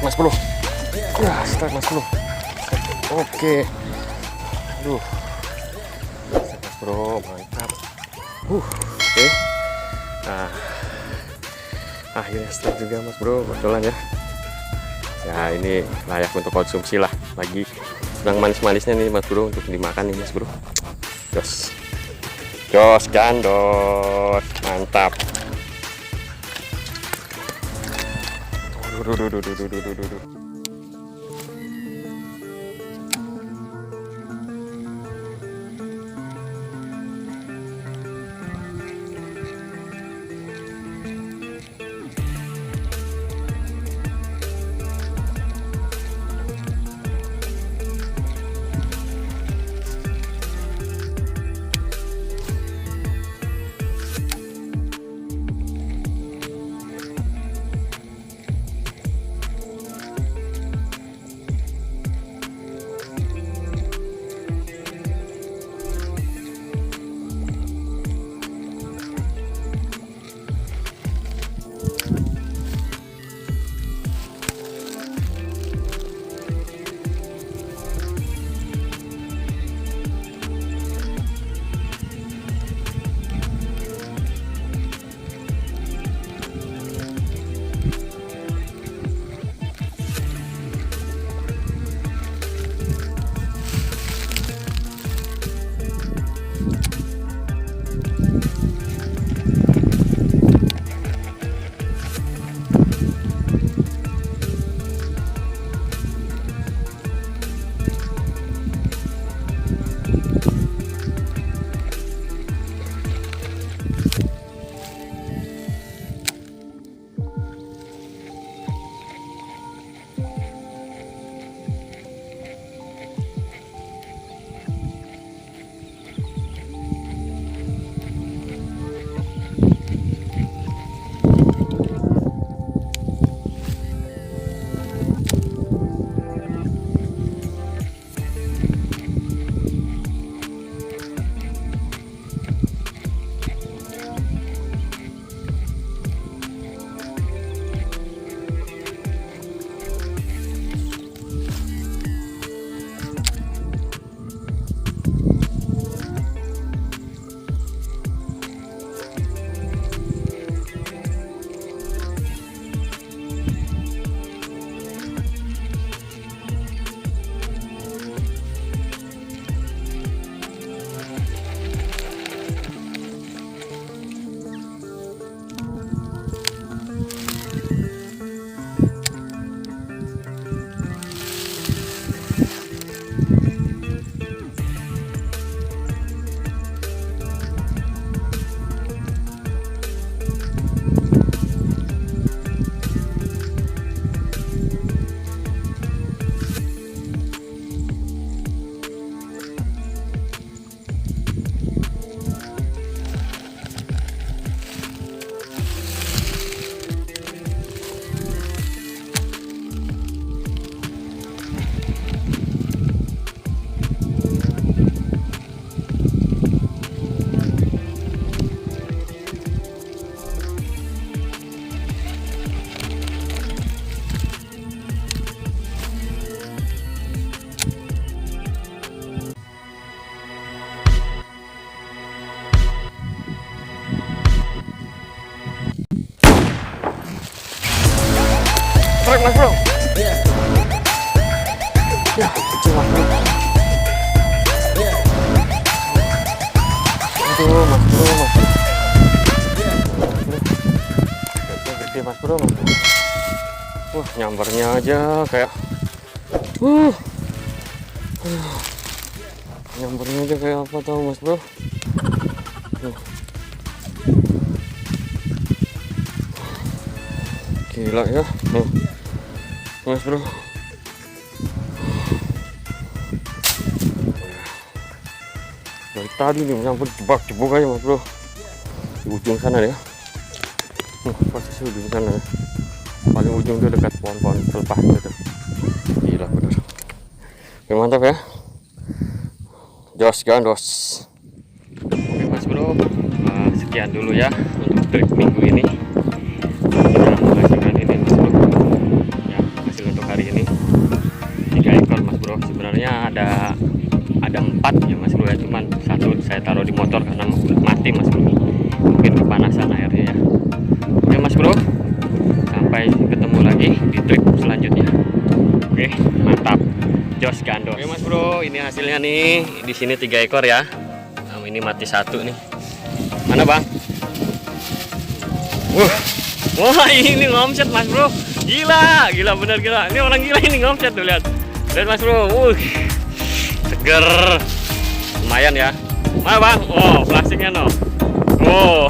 strike mas bro. Ya, strike mas bro. Oke. Aduh. Strike mas bro, mantap. Oke. Nah, akhirnya strike juga mas bro, kebetulan ya. Ya ini layak untuk konsumsi lah. Lagi sedang manis-manisnya nih mas bro untuk dimakan nih mas bro. Jos, jos gandos, mantap. Duh. Strike mas bro. Ya, kecil mas bro. Aduh mas bro, mas bro. Gede mas bro, mas bro. Wah, nyambarnya aja kayak nyambarnya aja kayak apa tahu mas bro. Gila ya, mas bro. Dari tadi nih nyamper jebak-jebuk aja mas bro. Di ujung sana ya. Pasti ujung sana ya. Paling ujung tuh dekat pohon-pohon pelepah gitu. Gila bener. Oke, mantap ya. Jos gandos. Oke mas bro, sekian dulu ya untuk trip minggu ini. Kita menghasilkan ini mas bro. Ya, hasil untuk ada 4 ya Mas Bro ya, cuman satu saya taruh di motor karena mati Mas Bro, mungkin kepanasan airnya ya. Oke Mas Bro, sampai ketemu lagi di trip selanjutnya. Oke, mantap, jos gandos. Oke Mas Bro, ini hasilnya nih. Di sini 3 ekor ya. Nah, ini mati 1 nih. Mana Bang? Wah ini ngomset Mas Bro, gila bener gila. Ini orang gila ini ngomset tuh, lihat Mas Bro. Seger, lumayan ya. Mana Bang? Oh plastiknya no. Oh